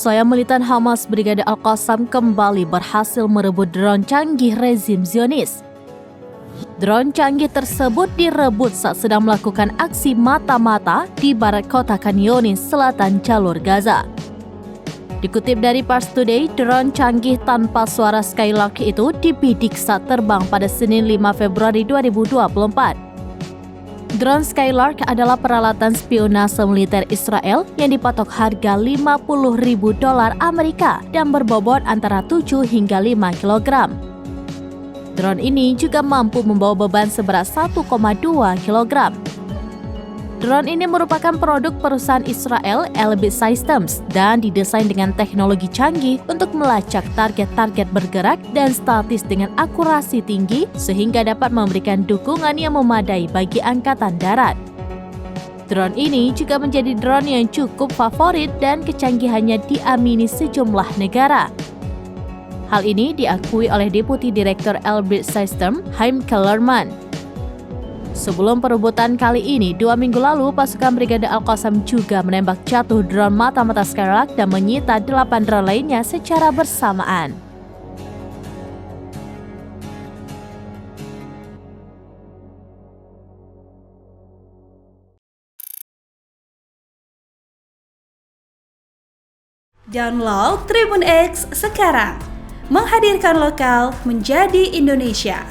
Sayap militan Hamas Brigade Al-Qassam kembali berhasil merebut drone canggih rezim Zionis. Drone canggih tersebut direbut saat sedang melakukan aksi mata-mata di barat kota Khan Younis, selatan jalur Gaza. Dikutip dari Pars Today, drone canggih tanpa suara Skylark itu dibidik saat terbang pada Senin 5 Februari 2024. Drone Skylark adalah peralatan spionase militer Israel yang dipatok harga $50.000 Amerika dan berbobot antara 7 hingga 5 kg. Drone ini juga mampu membawa beban seberat 1,2 kg. Drone ini merupakan produk perusahaan Israel Elbit Systems dan didesain dengan teknologi canggih untuk melacak target-target bergerak dan statis dengan akurasi tinggi sehingga dapat memberikan dukungan yang memadai bagi angkatan darat. Drone ini juga menjadi drone yang cukup favorit dan kecanggihannya diamini sejumlah negara. Hal ini diakui oleh Deputi Direktur Elbit Systems, Haim Kellerman. Sebelum perebutan kali ini, 2 minggu lalu, pasukan Brigade Al-Qassam juga menembak jatuh drone mata-mata Skylark dan menyita 8 drone lainnya secara bersamaan. Download Tribun X sekarang, menghadirkan lokal menjadi Indonesia.